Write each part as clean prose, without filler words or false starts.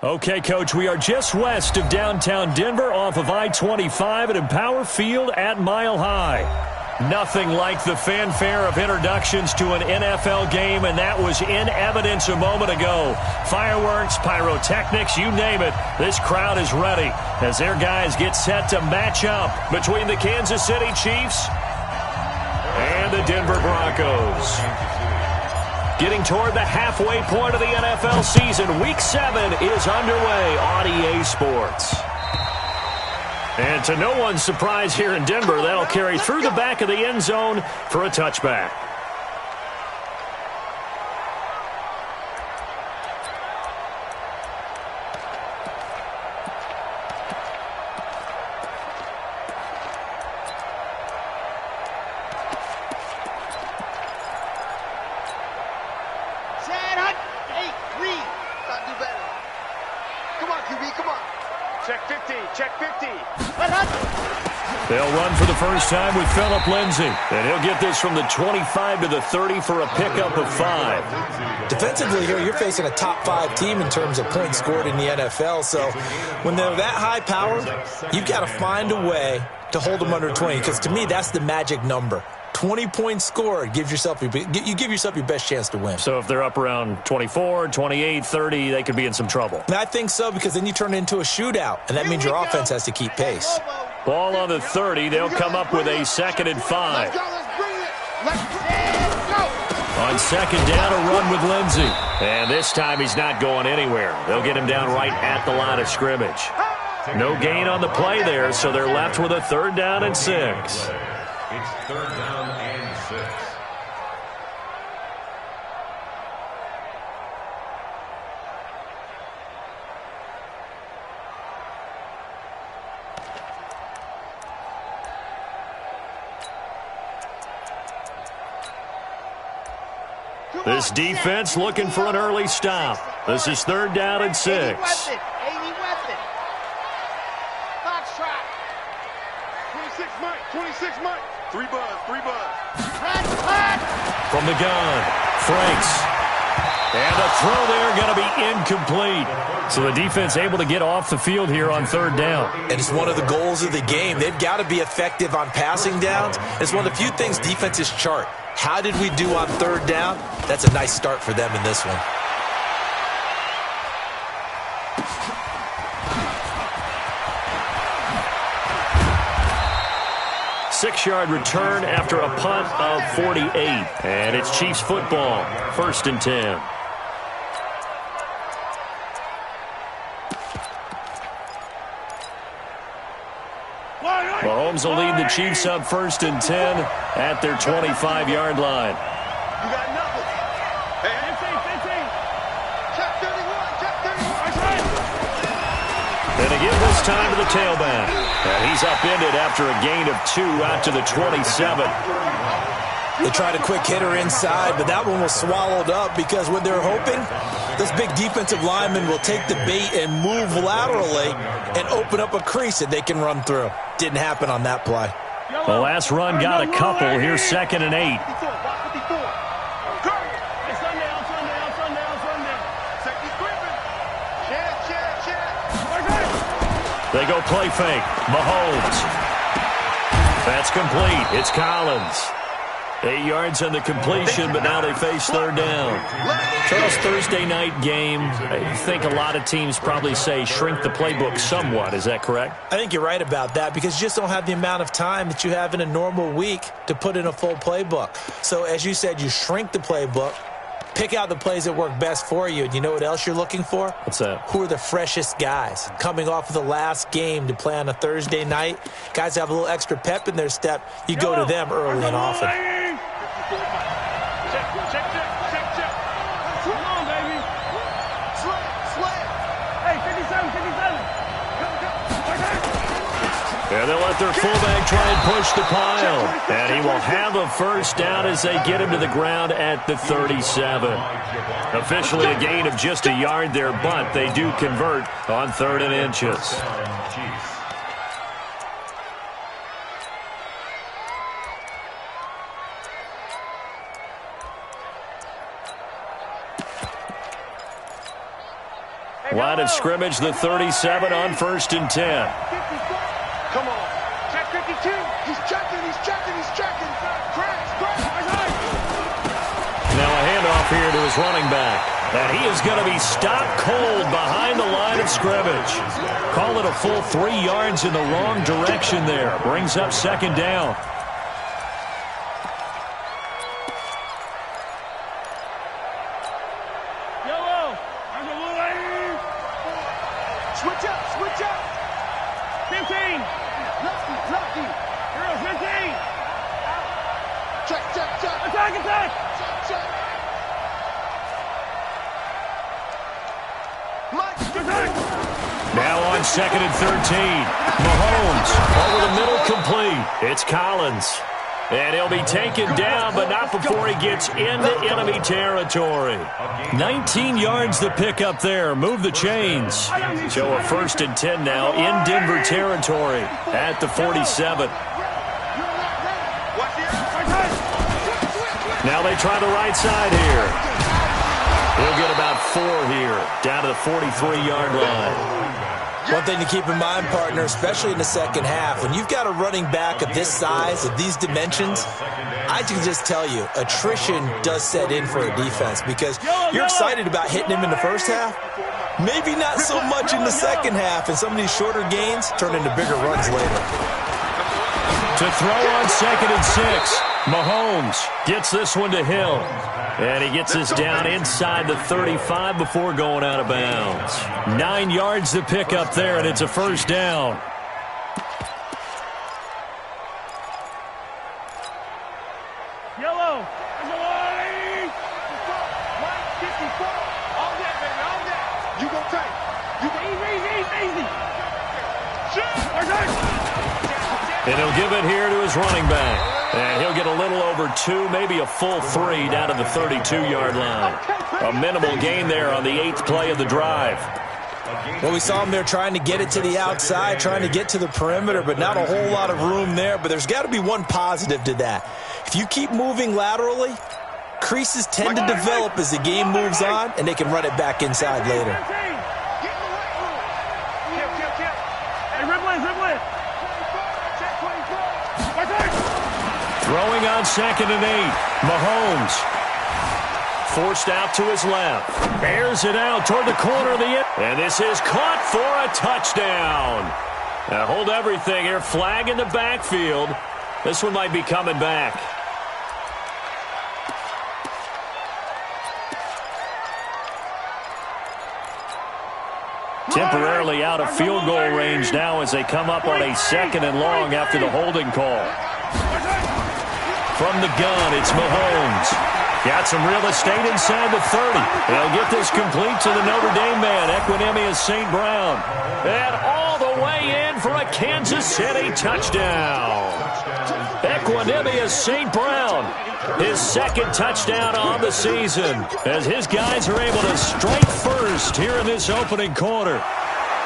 Okay, Coach, we are just west of downtown Denver off of I-25 at Empower Field at Mile High. Nothing like the fanfare of introductions to an NFL game, and that was in evidence a moment ago. Fireworks, pyrotechnics, you name it. This crowd is ready as their guys get set to match up between the Kansas City Chiefs and the Denver Broncos. Getting toward the halfway point of the NFL season, Week 7 is underway on EA Sports. And to no one's surprise here in Denver, that'll carry through the back of the end zone for a touchback. They'll run for the first time with Phillip Lindsay. And he'll get this from the 25 to the 30 for a pickup of 5. Defensively here, you're facing a top 5 team in terms of points scored in the NFL. So when they're that high power, you've got to find a way to hold them under 20. Because to me, that's the magic number. 20 points scored, you give yourself your best chance to win. So if they're up around 24, 28, 30, they could be in some trouble. And I think so, because then you turn it into a shootout, and that means your offense has to keep pace. Ball on the 30. They'll come up with a 2nd and 5. On 2nd down, a run with Lindsay. And this time he's not going anywhere. They'll get him down right at the line of scrimmage. No gain on the play there, so they're left with a 3rd down and 6. It's 3rd down and 6. This defense looking for an early stop. This is 3rd down and 6. 26 Mike. 3 buzz. From the gun, Franks. And the throw there going to be incomplete. So the defense able to get off the field here on 3rd down. And it's one of the goals of the game. They've got to be effective on passing downs. It's one of the few things defenses chart. How did we do on 3rd down? That's a nice start for them in this one. Six-yard return after a punt of 48. And it's Chiefs football, 1st and 10. Mahomes will lead the Chiefs up 1st and 10 at their 25-yard line. You got nothing. Hey, 15. Check 31. Check 31. And again this time to the tailback. And he's upended after a gain of 2 out to the 27. They tried a quick hitter inside, but that one was swallowed up because what they're hoping, this big defensive lineman will take the bait and move laterally and open up a crease that they can run through. Didn't happen on that play. The last run got a couple. Here's 2nd and 8. They go play fake. Mahomes. That's complete. It's Collins. 8 yards on the completion, but now they face 3rd down. Charles, Thursday night game, I think a lot of teams probably say shrink the playbook somewhat. Is that correct? I think you're right about that because you just don't have the amount of time that you have in a normal week to put in a full playbook. So as you said, you shrink the playbook, pick out the plays that work best for you. And you know what else you're looking for? What's that? Who are the freshest guys coming off of the last game to play on a Thursday night? Guys have a little extra pep in their step. You go to them early and often. Check. Come on, baby. Slap. Hey, 57. And they'll let their fullback try and push the pile. And he will have a 1st down as they get him to the ground at the 37. Officially a gain of just a yard there, but they do convert on 3rd and inches. Line of scrimmage, the 37 on 1st and 10. Come on. Check 52. He's checking. Now a handoff here to his running back. And he is going to be stopped cold behind the line of scrimmage. Call it a full 3 yards in the wrong direction there. Brings up 2nd down. Yellow. Switch up. 15. Lefty. Girl, 15. Check. Attack. Check. Now on 2nd and 13. Mahomes over the middle, complete. It's Collins. And he'll be taken down, but not before he gets into enemy territory. 19 yards the pickup there. Move the chains. So a 1st and 10 now in Denver territory at the 47. Now they try the right side here. He'll get about 4 here, down to the 43-yard line. One thing to keep in mind, partner, especially in the second half, when you've got a running back of this size, of these dimensions, I can just tell you, attrition does set in for a defense because you're excited about hitting him in the first half. Maybe not so much in the second half, and some of these shorter gains turn into bigger runs later. To throw on 2nd and 6, Mahomes gets this one to Hill. And he gets this down inside the 35 before going out of bounds. 9 yards to pick up there, and it's a 1st down. Yellow. Line 54. All that. You go tight. Easy. And he'll give it here to his running back. And he'll get a little over 2, maybe a full 3 down to the 32-yard line. A minimal gain there on the 8th play of the drive. Well, we saw him there trying to get it to the outside, trying to get to the perimeter, but not a whole lot of room there. But there's got to be one positive to that. If you keep moving laterally, creases tend to develop as the game moves on, and they can run it back inside later. Throwing on 2nd and 8. Mahomes forced out to his left. Airs it out toward the corner of the end. And this is caught for a touchdown. Now hold everything here. Flag in the backfield. This one might be coming back. Temporarily out of field goal range now as they come up on a 2nd and long after the holding call. From the gun, it's Mahomes. Got some real estate inside the 30. They'll get this complete to the Notre Dame man, Equanimeous St. Brown. And all the way in for a Kansas City touchdown. Equanimeous St. Brown, his 2nd touchdown on the season, as his guys are able to strike first here in this opening quarter.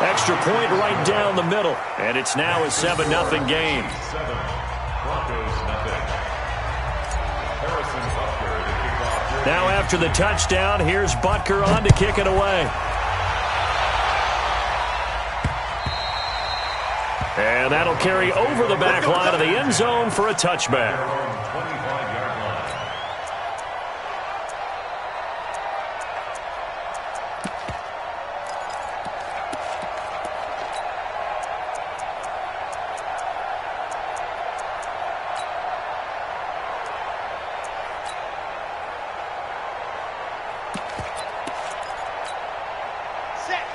Extra point right down the middle, and it's now a 7-0 game. Now after the touchdown, here's Butker on to kick it away. And that'll carry over the back line of the end zone for a touchback.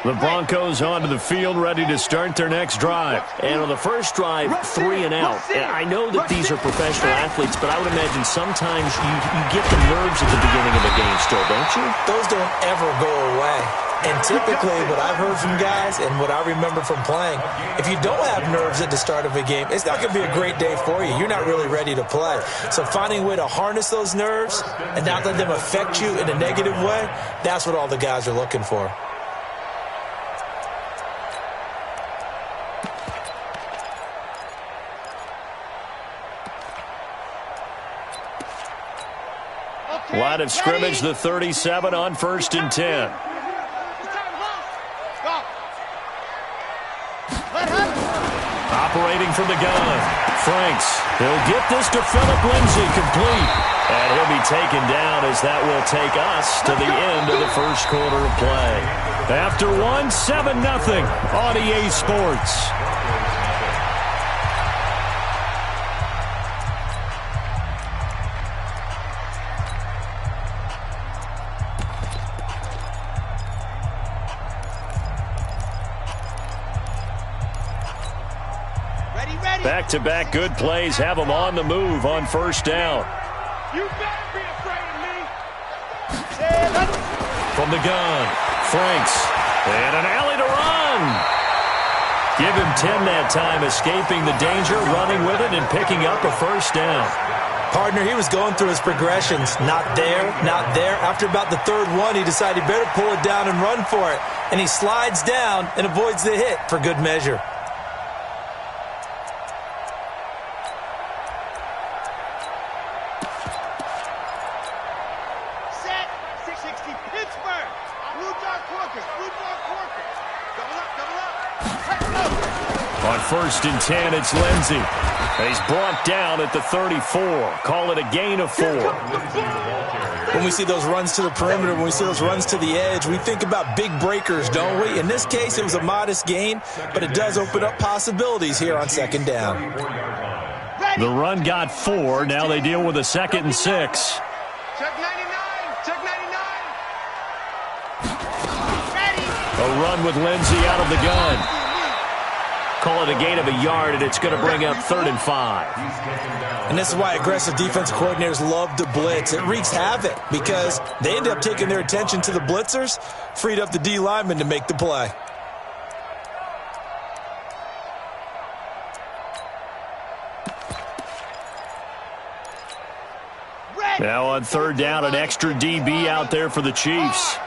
The Broncos onto the field, ready to start their next drive. And on the first drive, 3 and out. And I know that these are professional athletes, but I would imagine sometimes you get the nerves at the beginning of a game still, don't you? Those don't ever go away. And typically what I've heard from guys and what I remember from playing, if you don't have nerves at the start of a game, it's not going to be a great day for you. You're not really ready to play. So finding a way to harness those nerves and not let them affect you in a negative way, that's what all the guys are looking for. Line of scrimmage, the 37 on 1st and 10. Operating from the gun. Franks. He'll get this to Phillip Lindsay complete. And he'll be taken down as that will take us to the end of the first quarter of play. After one, 7-0 on EA Sports. Back-to-back good plays have them on the move on first down. You better be afraid of me. From the gun, Franks. And an alley to run. Give him 10 that time, escaping the danger, running with it, and picking up a first down. Partner, he was going through his progressions. Not there, not there. After about the third one, he decided he better pull it down and run for it. And he slides down and avoids the hit for good measure. On 1st and 10, it's Lindsay. He's brought down at the 34. Call it a gain of 4. When we see those runs to the perimeter, when we see those runs to the edge, we think about big breakers, don't we? In this case, it was a modest gain, but it does open up possibilities here on second down. The run got 4. Now they deal with a 2nd and 6. Check 99. Check 99. Ready. A run with Lindsay out of the gun. Call it a gain of a yard, and it's going to bring up 3rd and 5. And this is why aggressive defense coordinators love to blitz. It wreaks havoc because they end up taking their attention to the blitzers, freed up the D lineman to make the play. Now on 3rd down, an extra DB out there for the Chiefs.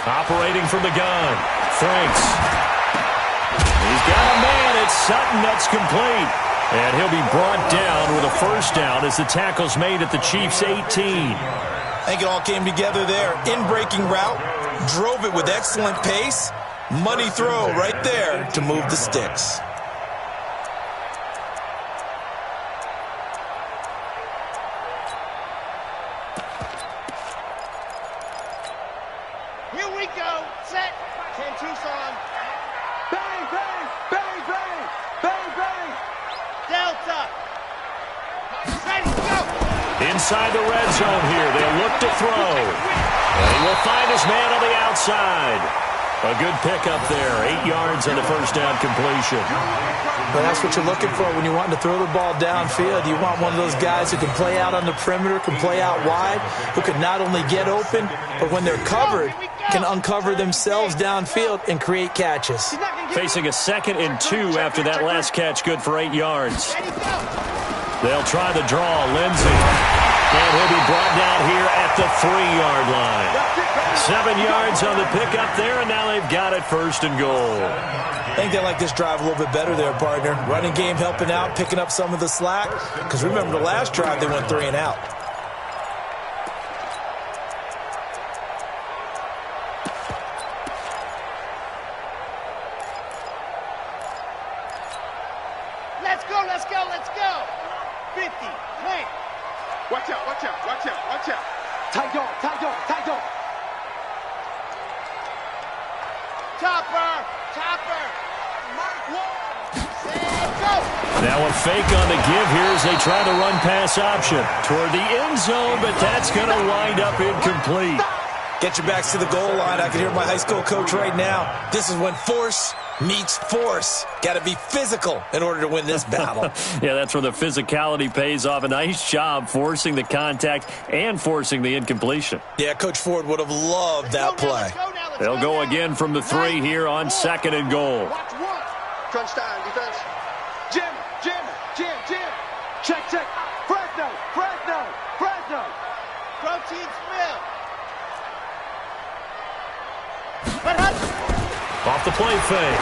Operating from the gun, Franks. He's got a man. It's Sutton. That's complete. And he'll be brought down with a first down as the tackle's made at the Chiefs' 18. I think it all came together there. In-breaking route, drove it with excellent pace. Money throw right there to move the sticks. Here we go. Set. 10 Tucson. Bang, bang, bang, bang, bang, bang. Delta. Ready, go. Inside the red zone here. They'll look to throw. And he will find his man on the outside. A good pickup there. 8 yards on the first down completion. But that's what you're looking for when you want to throw the ball downfield. You want one of those guys who can play out on the perimeter, can play out wide, who can not only get open, but when they're covered, can uncover themselves downfield and create catches. Facing a 2nd and 2 after that last catch, good for 8 yards. They'll try the draw. Lindsay. And he'll be brought down here at the 3-yard line. 7 yards on the pickup there, and now they've got it 1st and goal. I think they like this drive a little bit better there, partner. Running game helping out, picking up some of the slack. Because remember the last drive, they went 3 and out. Let's go, let's go, let's go. 50, clear. Watch out, watch out, watch out, watch out. Tight on, tight on, tight on. Chopper, chopper. Mark 1. Set, go. Now a fake on the give here as they try the run-pass option toward the end zone, but that's going to wind up incomplete. Get your backs to the goal line. I can hear my high school coach right now. This is when force meets force. Got to be physical in order to win this battle. Yeah, that's where the physicality pays off. A nice job forcing the contact and forcing the incompletion. Yeah, Coach Ford would have loved that play. They'll go again from the 3 here on 2nd and goal. Crunch time, defense. Jim, Jim, Jim, Jim. Check, check. Fresno, Fresno, Fresno. Protein spill. Off the play fake.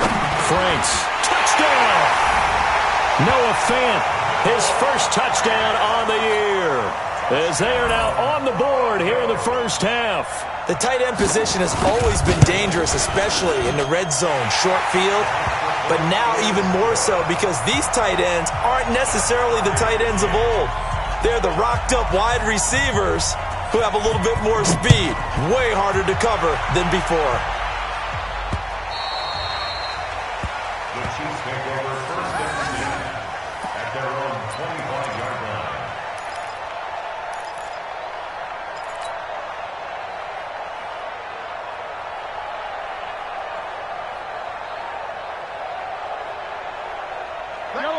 Franks. Touchdown! Noah Fant, his first touchdown on the year. As they are now on the board here in the first half. The tight end position has always been dangerous, especially in the red zone, short field. But now even more so because these tight ends aren't necessarily the tight ends of old. They're the rocked-up wide receivers who have a little bit more speed. Way harder to cover than before. The Chiefs take over first and 10 at their own 25-yard line.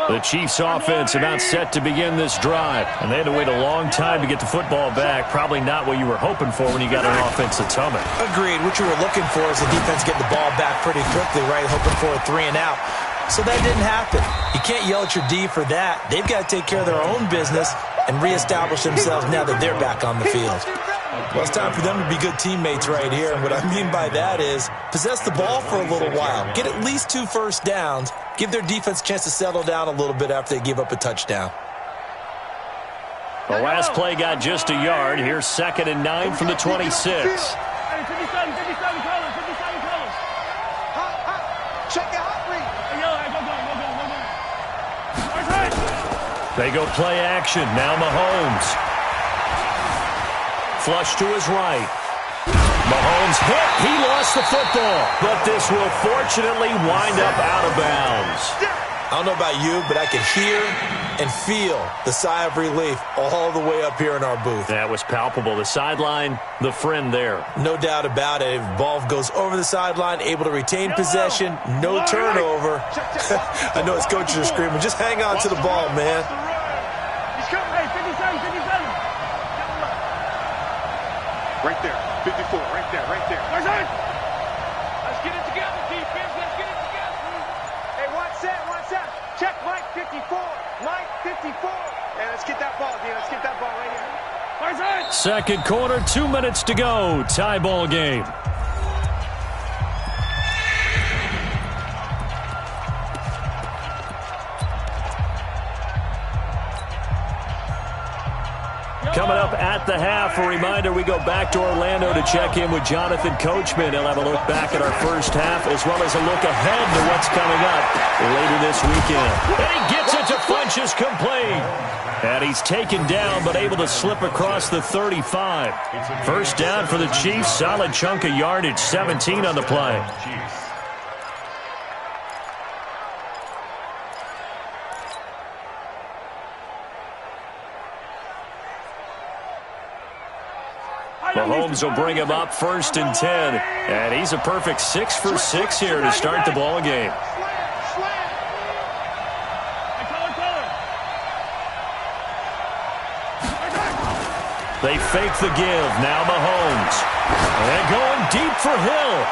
The Chiefs offense about set to begin this drive. And they had to wait a long time to get the football back. Probably not what you were hoping for when you got an offense that's humming. Agreed. What you were looking for is the defense getting the ball back pretty quickly, right? Hoping for a 3 and out. So that didn't happen. You can't yell at your D for that. They've got to take care of their own business and reestablish themselves now that they're back on the field. Well, it's time for them to be good teammates right here. And what I mean by that is possess the ball for a little while. Get at least 2 first downs. Give their defense a chance to settle down a little bit after they give up a touchdown. The last play got just a yard. Here's 2nd and 9 from the 26. Check it out, They go play action. Now Mahomes. Flush to his right. Mahomes hit. He lost the football. But this will fortunately wind up out of bounds. I don't know about you, but I could hear and feel the sigh of relief all the way up here in our booth. That was palpable. The sideline, the friend there. No doubt about it. Ball goes over the sideline, able to retain possession, no turnover. I know his coaches are screaming, just hang on to the ball, man. He's coming. Hey, 57, 57. Right there. 54. Right there. Right there. Let's get it together, defense. Let's get it together. Hey, watch that. Watch that. Check Mike 54. Mike 54. Hey, let's get that ball, dude. Let's get that ball right here. Second quarter, 2 minutes to go. Tie ball game. Coming up at the half, a reminder, we go back to Orlando to check in with Jonathan Coachman. He'll have a look back at our first half as well as a look ahead to what's coming up later this weekend. And he gets it to Funchess complete. And he's taken down but able to slip across the 35. First down for the Chiefs. Solid chunk of yardage, 17 on the play. Mahomes will bring him up 1st and 10. And he's a perfect 6 for 6 here to start the ball game. They fake the give. Now Mahomes. And going deep for Hill.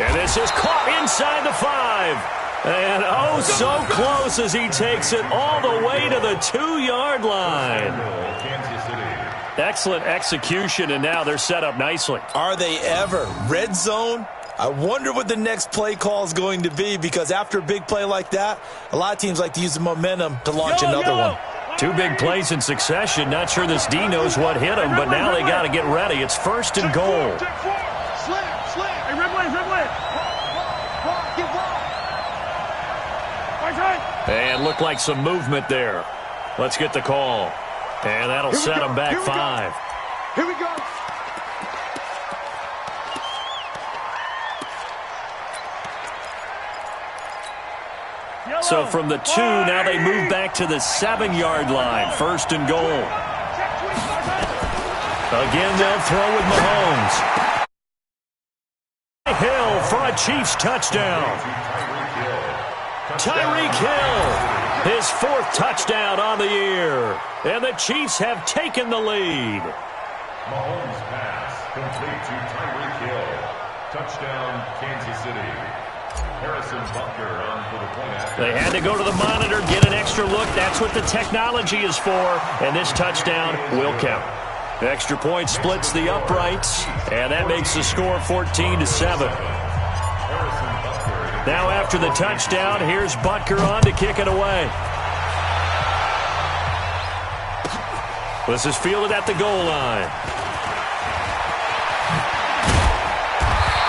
And this is caught inside the 5. And oh, so close as he takes it all the way to the 2-yard line. Excellent execution, and now they're set up nicely. Are they ever? Red zone? I wonder what the next play call is going to be, because after a big play like that, a lot of teams like to use the momentum to launch another one. 2 big plays in succession. Not sure this D knows what hit him, but now they got to get ready. It's 1st and goal. And looked like some movement there. Let's get the call. And that'll set them back 5. Here we go. So from the 2, now they move back to the 7-yard line. 1st and goal. Again, they'll throw with Mahomes. Hill for a Chiefs touchdown. Tyreek Hill. His 4th touchdown on the year. And the Chiefs have taken the lead. Mahomes pass complete to Tyreek Hill. Touchdown, Kansas City. Harrison Butker on for the point after. They had to go to the monitor, get an extra look. That's what the technology is for. And this touchdown will count. The extra point splits the uprights. And that makes the score 14-7. Now after the touchdown, here's Butker on to kick it away. This is fielded at the goal line.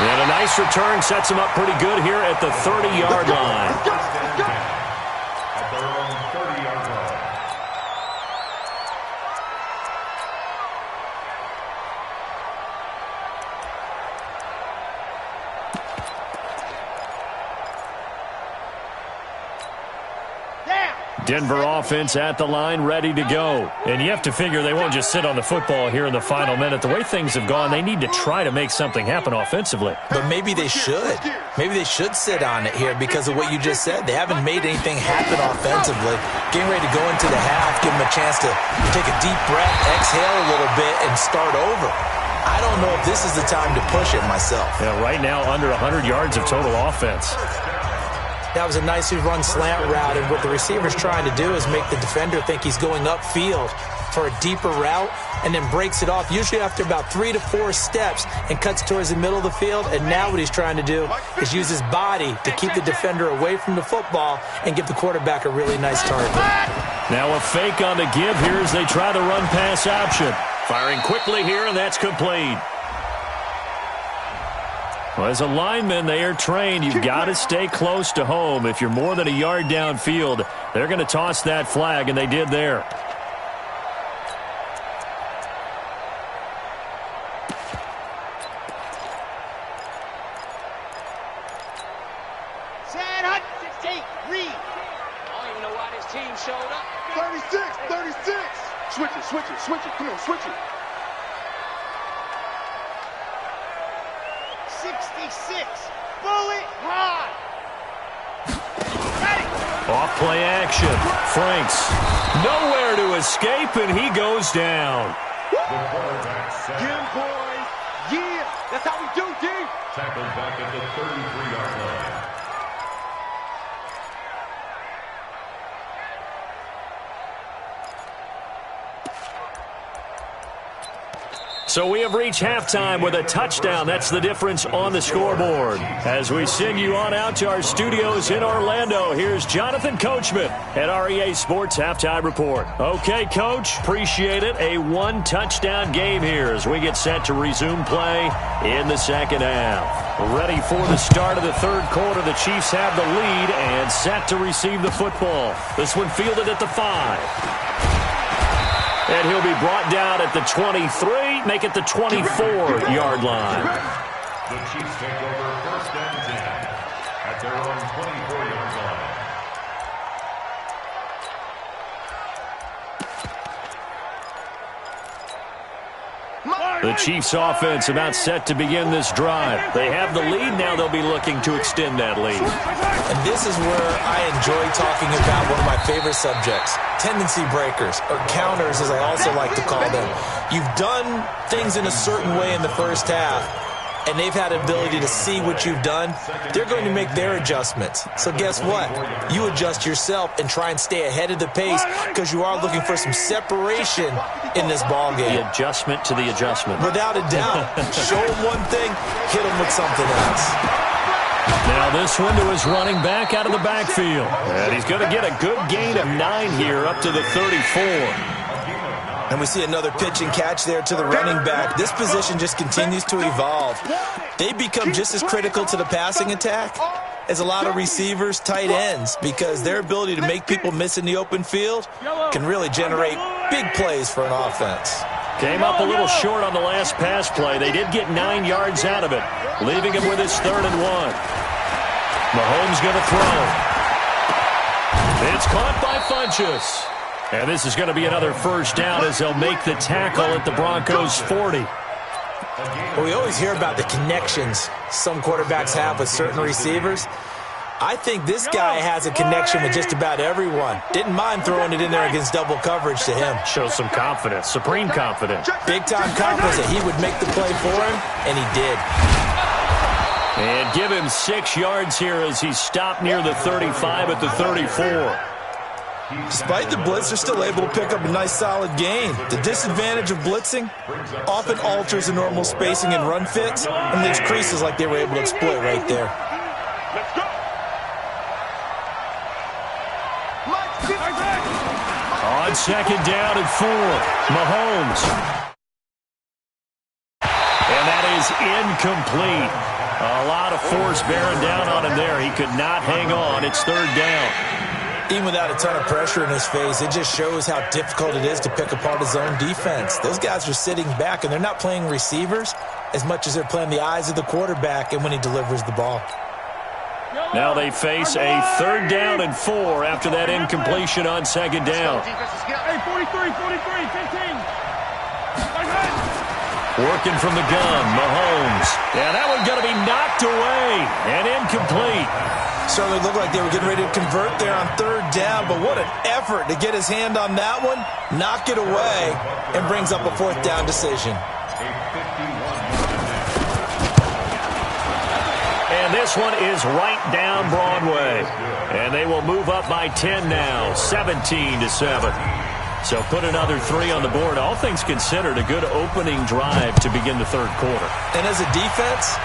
And a nice return sets him up pretty good here at the 30-yard line. At their own 30-yard line. Denver offense at the line, ready to go. And you have to figure they won't just sit on the football here in the final minute. The way things have gone, they need to try to make something happen offensively. But maybe they should. Maybe they should sit on it here because of what you just said. They haven't made anything happen offensively. Getting ready to go into the half, give them a chance to take a deep breath, exhale a little bit, and start over. I don't know if this is the time to push it myself. Yeah, right now, under 100 yards of total offense. That was a nicely run slant route, and what the receiver's trying to do is make the defender think he's going upfield for a deeper route and then breaks it off, usually after about 3 to 4 steps, and cuts towards the middle of the field. And now what he's trying to do is use his body to keep the defender away from the football and give the quarterback a really nice target. Now a fake on the give here as they try the run-pass option. Firing quickly here, and that's complete. Well, as a lineman, they are trained. You've got to stay close to home. If you're more than a yard downfield, they're going to toss that flag, and they did there. Sad Hunt, 16, Reed. I don't even know why this team showed up. 36. Switch it. Come on, switch it. 66. Bullet high. Got it. Off play action. Franks. Nowhere to escape, and he goes down. The quarterback sack. Get him, boys. Yeah, that's how we do, D. Tackled back at the 33-yard line. So we have reached halftime with a touchdown. That's the difference on the scoreboard. As we send you on out to our studios in Orlando, here's Jonathan Coachman at REA Sports Halftime Report. Okay, Coach, appreciate it. A one-touchdown game here as we get set to resume play in the second half. Ready for the start of the third quarter. The Chiefs have the lead and set to receive the football. This one fielded at the 5. And he'll be brought down at the 23, make it the 24-yard line. The Chiefs take over first and 10 at their own 24-yard line. The Chiefs offense about set to begin this drive. They have the lead. Now they'll be looking to extend that lead. And this is where I enjoy talking about one of my favorite subjects, tendency breakers, or counters as I also like to call them. You've done things in a certain way in the first half, and they've had the ability to see what you've done. They're going to make their adjustments. So guess what? You adjust yourself and try and stay ahead of the pace because you are looking for some separation in this ball game. The adjustment to the adjustment. Without a doubt. Show them one thing, hit them with something else. Now this one to his running back out of the backfield. And he's going to get a good gain of 9 here up to the 34. And we see another pitch and catch there to the running back. This position just continues to evolve. They become just as critical to the passing attack as a lot of receivers, tight ends, because their ability to make people miss in the open field can really generate big plays for an offense. Came up a little short on the last pass play. They did get 9 yards out of it, leaving him with his 3rd and 1. Mahomes going to throw. It's caught by Funchess. And this is going to be another first down as they'll make the tackle at the Broncos' 40. Well, we always hear about the connections some quarterbacks have with certain receivers. I think this guy has a connection with just about everyone. Didn't mind throwing it in there against double coverage to him. Shows some confidence, supreme confidence. Big-time confidence that he would make the play for him, and he did. And give him 6 yards here as he stopped near the 35 at the 34. Despite the blitz, they're still able to pick up a nice solid gain. The disadvantage of blitzing often alters the normal spacing and run fits and leaves creases like they were able to exploit right there. Let's go. On second down and 4, Mahomes. And that is incomplete. A lot of force bearing down on him there. He could not hang on. It's third down. Even without a ton of pressure in his face, it just shows how difficult it is to pick apart his own defense. Those guys are sitting back, and they're not playing receivers as much as they're playing the eyes of the quarterback and when he delivers the ball. Now they face a third down and 4 after that incompletion on second down. Hey, 43, 15. Working from the gun, Mahomes. Yeah, that one's going to be knocked away and incomplete. Certainly looked like they were getting ready to convert there on third down, but what an effort to get his hand on that one, knock it away, and brings up a fourth down decision. And this one is right down Broadway. And they will move up by 10 now, 17-7. So put another 3 on the board. All things considered, a good opening drive to begin the third quarter. And as a defense,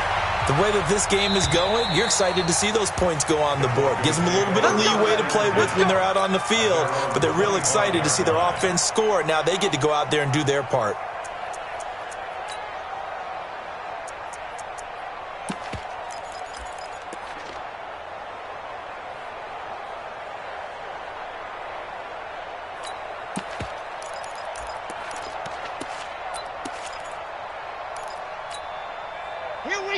the way that this game is going, you're excited to see those points go on the board. Gives them a little bit of leeway to play with when they're out on the field, but they're real excited to see their offense score. Now they get to go out there and do their part.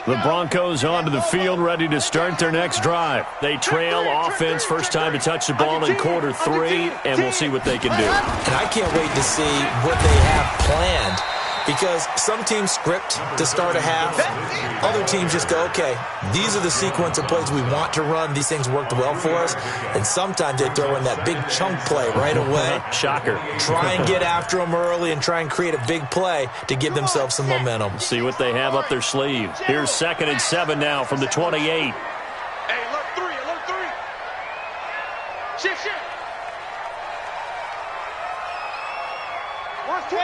The Broncos onto the field, ready to start their next drive. They trail offense, first time to touch the ball in quarter 3, and we'll see what they can do. And I can't wait to see what they have planned, because some teams script to start a half. Other teams just go, okay, these are the sequence of plays we want to run. These things worked well for us. And sometimes they throw in that big chunk play right away. Shocker. Try and get after them early and try and create a big play to give themselves some momentum. See what they have up their sleeve. Here's 2nd and 7 now from the 28. Hey, alert 3. Shift. Watch twin.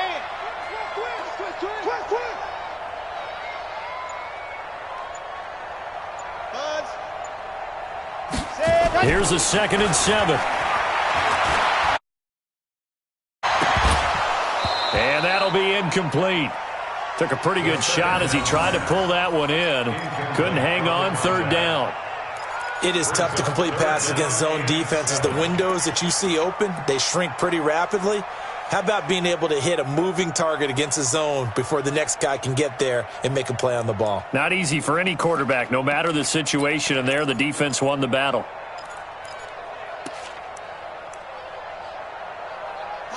Here's a 2nd and 7. And that'll be incomplete. Took a pretty good shot as he tried to pull that one in. Couldn't hang on, third down. It is tough to complete passes against zone defenses. The windows that you see open, they shrink pretty rapidly. How about being able to hit a moving target against a zone before the next guy can get there and make a play on the ball? Not easy for any quarterback, no matter the situation, and there the defense won the battle.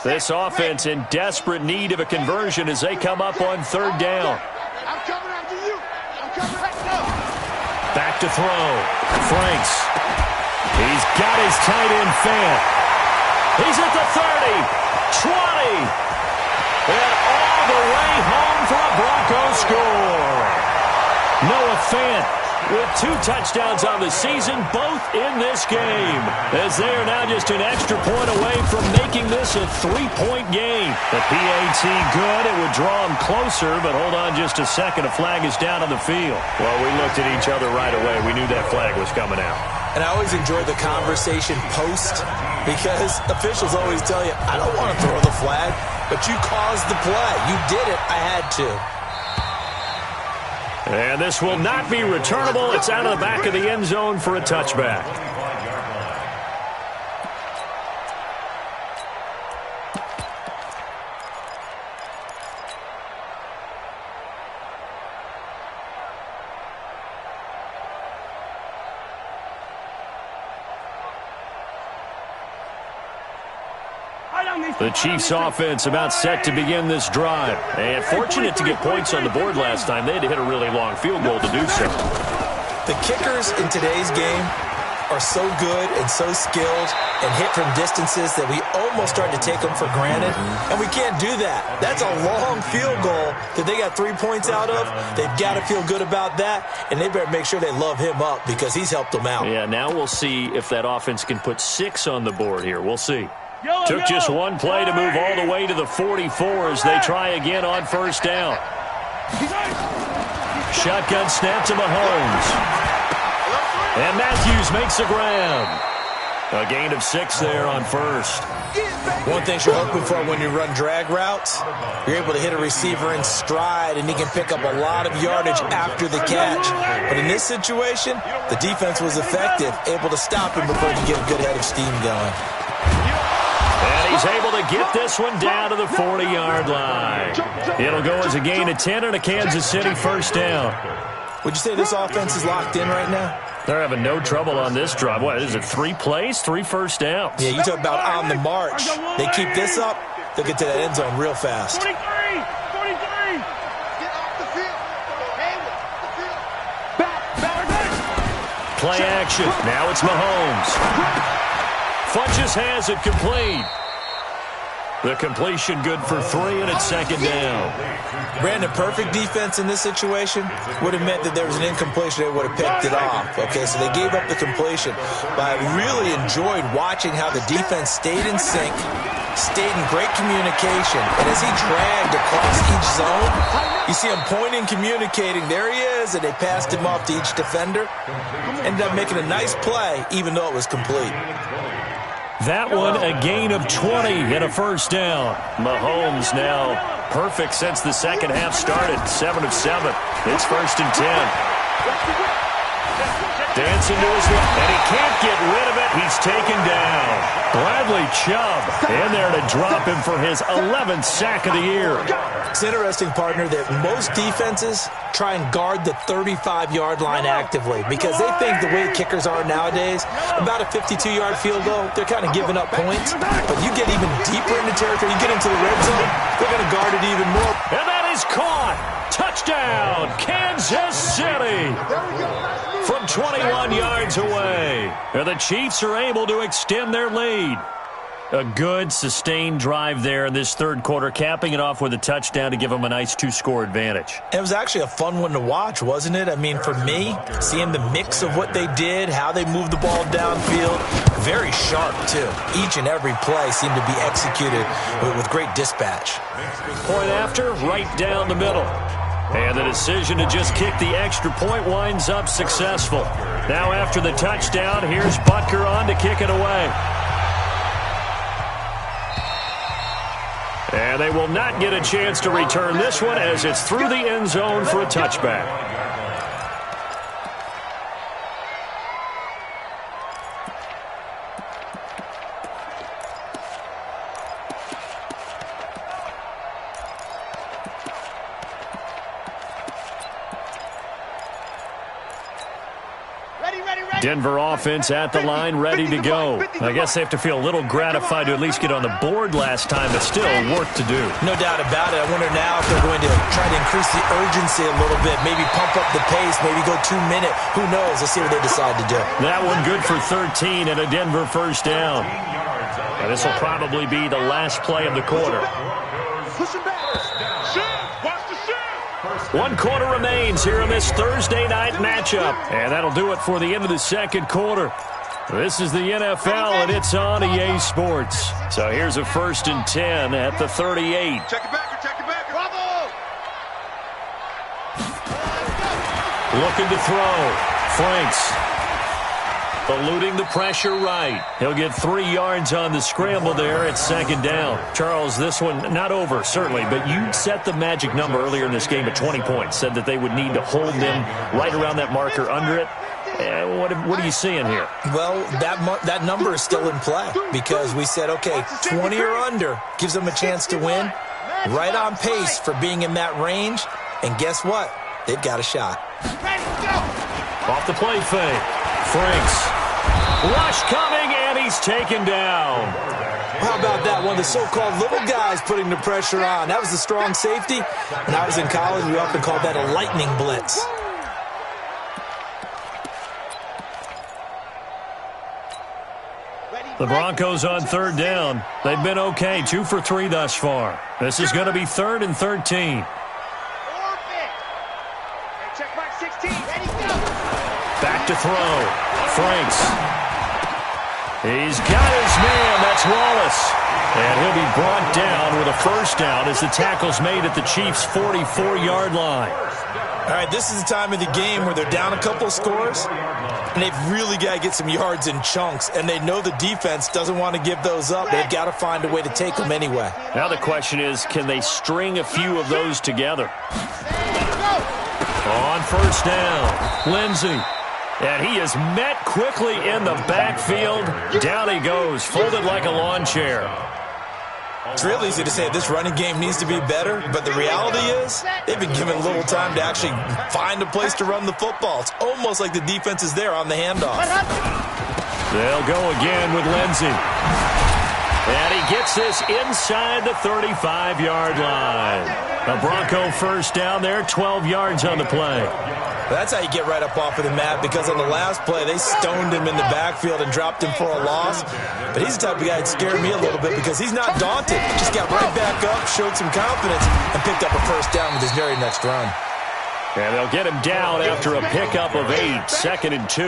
This offense in desperate need of a conversion as they come up on third down. I'm coming after you. I'm coming back now. Back to throw. Franks. He's got his tight end Fant. He's at the 30, 20, and all the way home for a Broncos score. Noah Fant with 2 touchdowns on the season, both in this game, as they are now just an extra point away from making this a 3-point game. The PAT good. It would draw them closer, but hold on just a second. A flag is down on the field. Well, we looked at each other right away. We knew that flag was coming out. And I always enjoy the conversation post, because officials always tell you, I don't want to throw the flag, but you caused the play. You did it. I had to. And this will not be returnable. It's out of the back of the end zone for a touchback. The Chiefs offense about set to begin this drive. And fortunate to get points on the board last time. They had to hit a really long field goal to do so. The kickers in today's game are so good and so skilled and hit from distances that we almost start to take them for granted. And we can't do that. That's a long field goal that they got 3 points out of. They've got to feel good about that. And they better make sure they love him up because he's helped them out. Yeah, now we'll see if that offense can put 6 on the board here. We'll see. Took just one play to move all the way to the 44 as they try again on first down. Shotgun snap to Mahomes. And Matthews makes the grab. A gain of 6 there on first. One thing you're hoping for when you run drag routes, you're able to hit a receiver in stride, and he can pick up a lot of yardage after the catch. But in this situation, the defense was effective, able to stop him before he could get a good head of steam going. And he's able to get this one down to the 40-yard line. It'll go as a gain of 10 and a Kansas City first down. Would you say this offense is locked in right now? They're having no trouble on this drive. What is it, 3 plays, 3 first downs? Yeah, you talk about on the march. They keep this up, they'll get to that end zone real fast. 43! 43! Get off the field! Hey, the field! Back! Play action. Now it's Mahomes. Funches has it complete. The completion good for 3, and it's second down. Brandon, perfect defense in this situation would have meant that there was an incompletion. They would have picked it off. Okay, so they gave up the completion. But I really enjoyed watching how the defense stayed in sync, stayed in great communication. And as he dragged across each zone, you see him pointing, communicating. There he is, and they passed him off to each defender. Ended up making a nice play, even though it was complete. That one a gain of 20 and a first down. Mahomes now perfect since the second half started. 7 of 7. It's first and 10. Dancing to his left, and he can't get rid of it. He's taken down. Bradley Chubb in there to drop him for his 11th sack of the year. It's interesting, partner, that most defenses try and guard the 35-yard line actively because they think the way kickers are nowadays, about a 52-yard field goal, they're kind of giving up points. But you get even deeper into territory, you get into the red zone, they're going to guard it even more. And that is caught. Touchdown, Kansas City. From 21 yards away. And the Chiefs are able to extend their lead. A good, sustained drive there in this third quarter, capping it off with a touchdown to give them a nice 2-score advantage. It was actually a fun one to watch, wasn't it? I mean, for me, seeing the mix of what they did, how they moved the ball downfield, very sharp, too. Each and every play seemed to be executed with great dispatch. Point after, right down the middle. And the decision to just kick the extra point winds up successful. Now after the touchdown, here's Butker on to kick it away. And they will not get a chance to return this one as it's through the end zone for a touchback. Denver offense at the line, ready to go. I guess they have to feel a little gratified to at least get on the board last time, but still work to do. No doubt about it. I wonder now if they're going to try to increase the urgency a little bit, maybe pump up the pace, maybe go 2 minute. Who knows? Let's see what they decide to do. That one good for 13 and a Denver first down. And this will probably be the last play of the quarter. Push him back. Shoot. Watch the shoot. 1 quarter remains here in this Thursday night matchup. And that'll do it for the end of the second quarter. This is the NFL, and it's on EA Sports. So here's a first and 10 at the 38. Check it back. Check it back. Bravo. Looking to throw. Franks. Eluding the pressure right. He'll get 3 yards on the scramble there at second down. Charles, this one not over, certainly, but you set the magic number earlier in this game at 20 points. Said that they would need to hold them right around that marker under it. What are you seeing here? Well, that number is still in play because we said, okay, 20 or under gives them a chance to win. Right on pace for being in that range. And guess what? They've got a shot. Off the play fake. Franks. Rush coming, and he's taken down. How about that? One of the so-called little guys putting the pressure on. That was the strong safety. When I was in college, we often called that a lightning blitz. The Broncos on third down. They've been okay, 2 for 3 thus far. This is going to be 3rd and 13. Check back 16. Ready, go. Back to throw. Franks. He's got his man. That's Wallace. And he'll be brought down with a first down as the tackle's made at the Chiefs' 44-yard line. All right, this is the time of the game where they're down a couple of scores, and they've really got to get some yards in chunks, and they know the defense doesn't want to give those up. They've got to find a way to take them anyway. Now the question is, can they string a few of those together? On first down, Lindsey. And he is met quickly in the backfield. Down he goes, folded like a lawn chair. It's real easy to say this running game needs to be better, but the reality is they've been given little time to actually find a place to run the football. It's almost like the defense is there on the handoff. They'll go again with Lindsey. And he gets this inside the 35-yard line. A Bronco first down there, 12 yards on the play. That's how you get right up off of the mat, because on the last play, they stoned him in the backfield and dropped him for a loss. But he's the type of guy that scared me a little bit because he's not daunted. Just got right back up, showed some confidence, and picked up a first down with his very next run. And they'll get him down after a pickup of 8, 2nd and 2.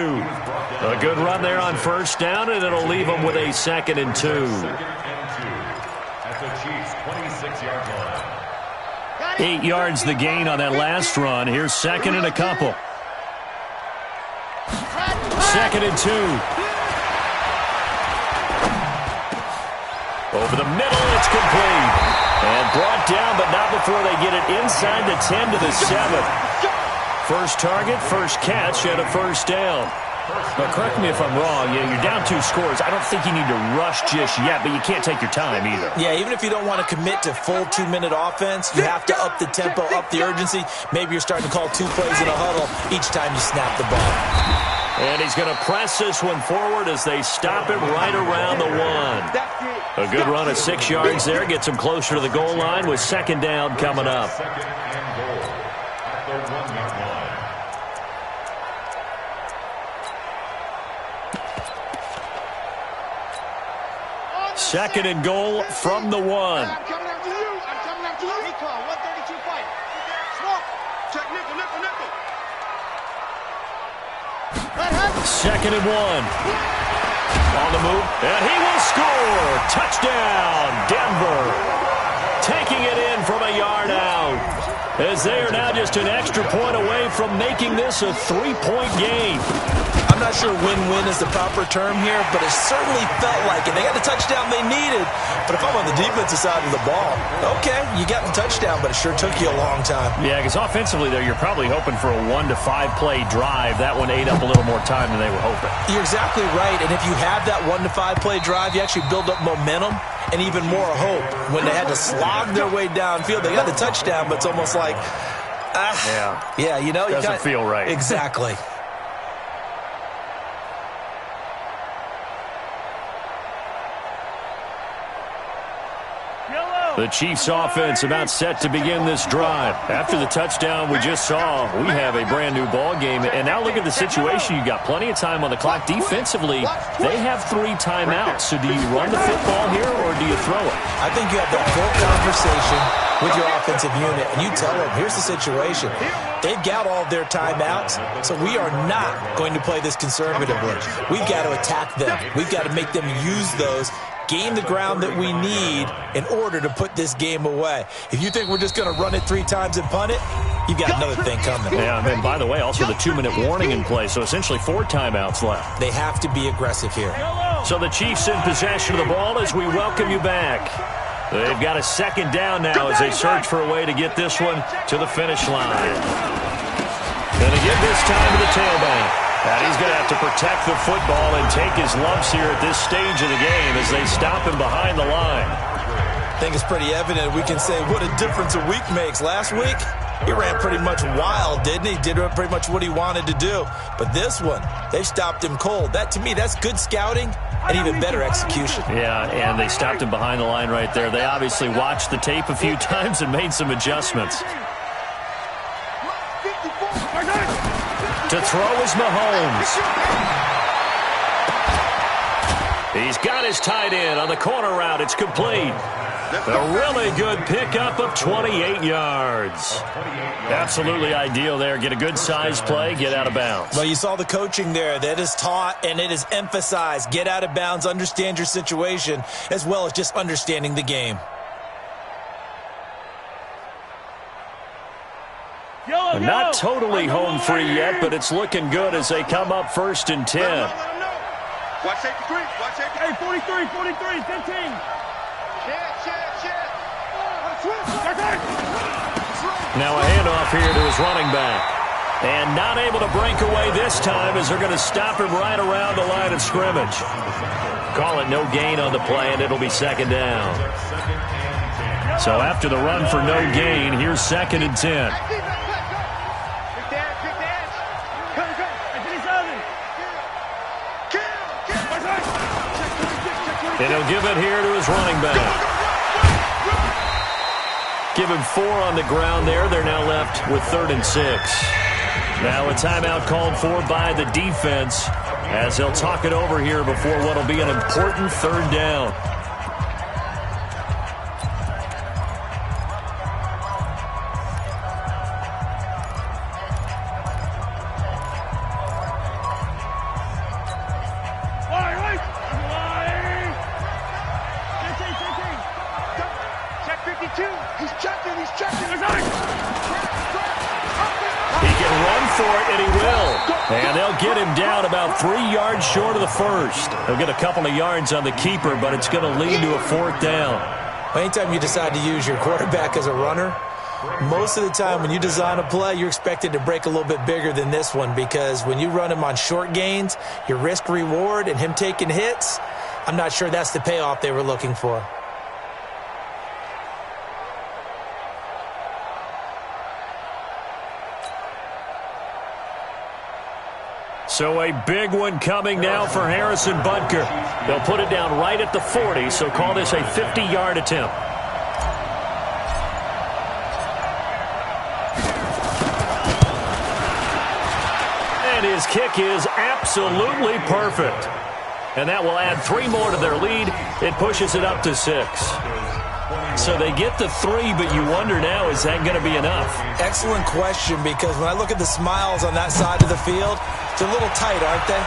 A good run there on first down, and it'll leave him with a 2nd and 2. At the Chiefs' 26-yard line. 8 yards the gain on that last run. Here's 2nd and a couple. 2nd and 2. Over the middle, it's complete. And brought down, but not before they get it inside the 10 to the 7. First target, first catch, and a first down. But correct me if I'm wrong, you're down 2 scores. I don't think you need to rush just yet, but you can't take your time either. Yeah, even if you don't want to commit to full 2-minute offense, you have to up the tempo, up the urgency. Maybe you're starting to call 2 plays in a huddle each time you snap the ball. And he's going to press this one forward as they stop it right around the 1. A good run of 6 yards there, gets him closer to the goal line with 2nd down coming up. 2nd and goal at the 1-yard line. Second and goal from the 1. I'm coming after you. I'm coming after you. Recall, 132 fight. Smoke. Check nickel, nickel, nickel. 2nd and 1. On the move, and he will score. Touchdown, Denver. Taking it in from a yard out. As they are now just an extra point away from making this a 3-point game. I'm not sure win-win is the proper term here, but it certainly felt like it. They got the touchdown they needed, but if I'm on the defensive side of the ball, okay, you got the touchdown, but it sure took you a long time. Yeah, because offensively, though, you're probably hoping for a 1 to 5 play drive. That one ate up a little more time than they were hoping. You're exactly right, and if you have that 1 to 5 play drive, you actually build up momentum and even more hope. When they had to slog their way downfield, they got the touchdown, but it's almost like, yeah, you know, doesn't feel right. Exactly. The Chiefs offense about set to begin this drive. After the touchdown we just saw, we have a brand new ball game. And now look at the situation. You got plenty of time on the clock. Defensively, they have 3 timeouts. So do you run the football here or do you throw it? I think you have that full conversation with your offensive unit, and you tell them, here's the situation. They've got all of their timeouts, so we are not going to play this conservatively. We've got to attack them. We've got to make them use those, gain the ground that we need in order to put this game away. If you think we're just going to run it 3 times and punt it, you've got another thing coming. Yeah, and by the way, also the 2-minute warning in play, so essentially 4 timeouts left. They have to be aggressive here. So the Chiefs in possession of the ball as we welcome you back. They've got a 2nd down now as they search for a way to get this one to the finish line. Going to give this time to the tailback. And he's going to have to protect the football and take his lumps here at this stage of the game as they stop him behind the line. I think it's pretty evident. We can say what a difference a week makes. Last week, he ran pretty much wild, didn't he? Did pretty much what he wanted to do. But this one, they've stopped him cold. That, to me, that's good scouting and even better execution. Yeah, and they stopped him behind the line right there. They obviously watched the tape a few times and made some adjustments. To throw is Mahomes. He's got his tight end on the corner route. It's complete. A really good pickup of 28 yards. Absolutely ideal there. Get a good size play, get out of bounds. Well, you saw the coaching there. That is taught and it is emphasized. Get out of bounds, understand your situation, as well as just understanding the game. Not totally home free yet, but it's looking good as they come up 1st and 10. Watch safety 3. Watch safety. Hey, 43, 15. Now a handoff here to his running back. And not able to break away this time as they're going to stop him right around the line of scrimmage. Call it no gain on the play, and it'll be 2nd down. So after the run for no gain, here's 2nd and 10. And he'll give it here to his running back. Give him 4 on the ground there. They're now left with 3rd and 6. Now a timeout called for by the defense as they'll talk it over here before what will be an important 3rd down. And they'll get him down about 3 yards short of the first. They'll get a couple of yards on the keeper, but it's going to lead to a 4th down. Anytime you decide to use your quarterback as a runner, most of the time when you design a play, you're expected to break a little bit bigger than this one because when you run him on short gains, your risk-reward and him taking hits, I'm not sure that's the payoff they were looking for. So a big one coming now for Harrison Butker. They'll put it down right at the 40, so call this a 50-yard attempt. And his kick is absolutely perfect. And that will add 3 more to their lead. It pushes it up to 6. So they get the 3, but you wonder now, is that going to be enough? Excellent question, because when I look at the smiles on that side of the field, they're a little tight, aren't they?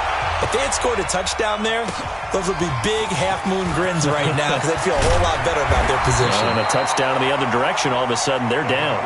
If they had scored a touchdown there, those would be big half-moon grins right now because they'd feel a whole lot better about their position. And a touchdown in the other direction, all of a sudden they're down.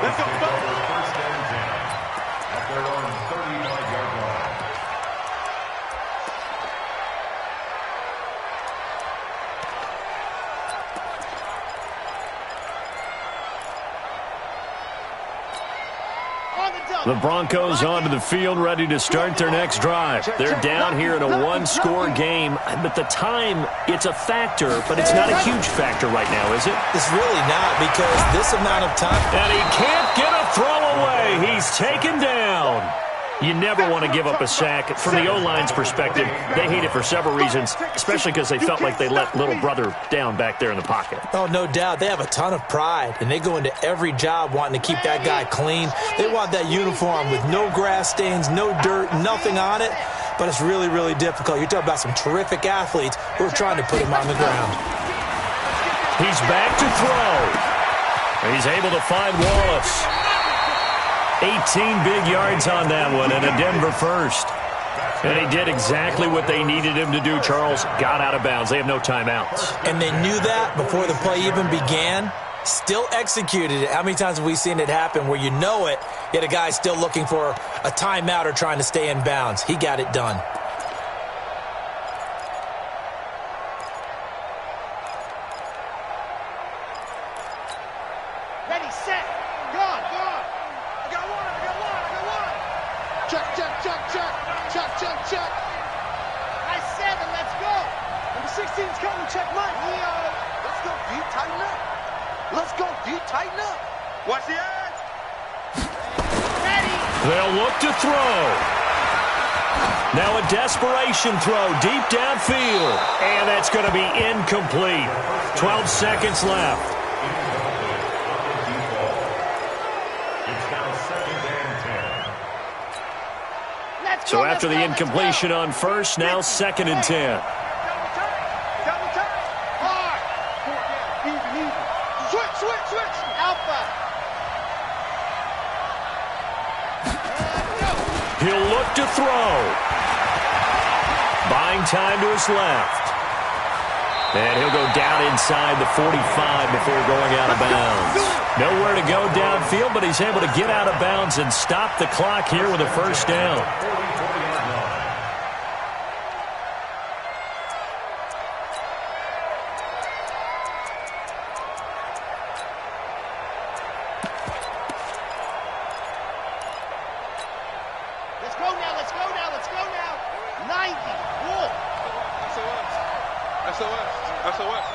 The Broncos onto the field, ready to start their next drive. They're down here in a 1-score game, but the time, it's a factor, but it's not a huge factor right now, is it? It's really not, because this amount of time... And he can't get a throw away. He's taken down. You never want to give up a sack. From the O-line's perspective, they hate it for several reasons, especially because they felt like they let little brother down back there in the pocket. Oh, no doubt. They have a ton of pride, and they go into every job wanting to keep that guy clean. They want that uniform with no grass stains, no dirt, nothing on it, but it's really, really difficult. You're talking about some terrific athletes who are trying to put him on the ground. He's back to throw. He's able to find Wallace. 18 big yards on that one, and a Denver first. And he did exactly what they needed him to do, Charles. Got out of bounds. They have no timeouts. And they knew that before the play even began. Still executed it. How many times have we seen it happen where you know it, yet a guy's still looking for a timeout or trying to stay in bounds? He got it done. Ready, set, gone. I got one. Check. Nice 7, let's go. Number 16's coming, check Mike. Let's go, deep, tighten up. Watch the edge. Ready. They'll look to throw. Now a desperation throw deep downfield. And that's going to be incomplete. 12 seconds left. So after the incompletion on first, now 2nd and 10. Double time. Hard. Even. Switch. Alpha. He'll look to throw. Buying time to his left. And he'll go down inside the 45 before going out of bounds. Nowhere to go downfield, but he's able to get out of bounds and stop the clock here with a first down.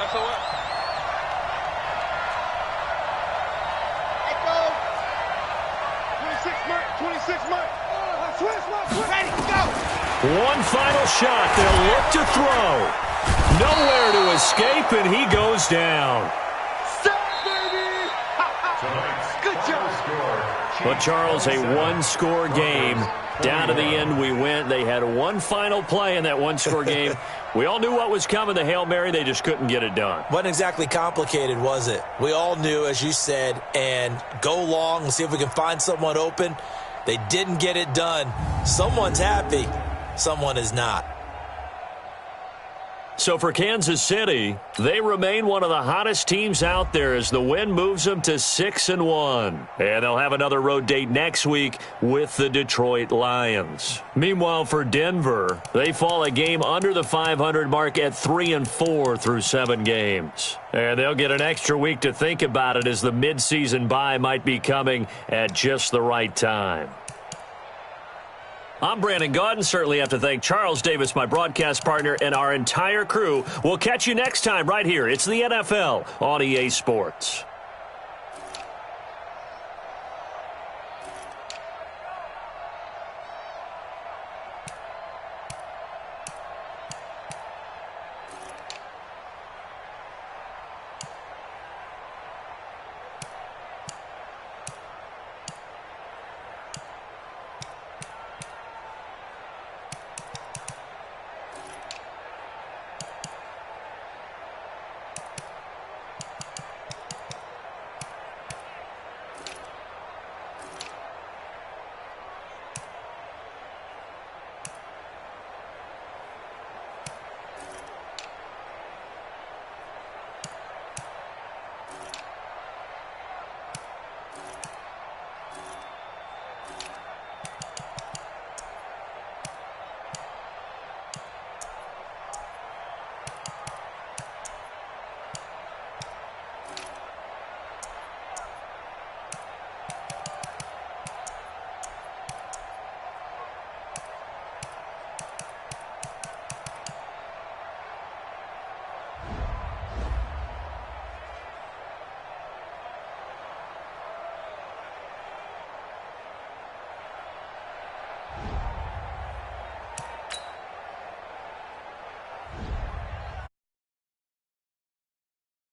SOS. Let go. 26 Mike. Ready, go. One final shot. They'll look to throw. Nowhere to escape, and he goes down. Baby. Good job. But, Charles, a one-score game. Down to the end we went. They had one final play in that one-score game. We all knew what was coming, the Hail Mary. They just couldn't get it done. Wasn't exactly complicated, was it? We all knew, as you said, and go long and see if we can find someone open. They didn't get it done. Someone's happy. Someone is not. So for Kansas City, they remain one of the hottest teams out there as the win moves them to 6-1. And they'll have another road date next week with the Detroit Lions. Meanwhile, for Denver, they fall a game under the 500 mark at 3-4 through 7 games. And they'll get an extra week to think about it as the midseason bye might be coming at just the right time. I'm Brandon Gaudin. Certainly have to thank Charles Davis, my broadcast partner, and our entire crew. We'll catch you next time right here. It's the NFL on EA Sports.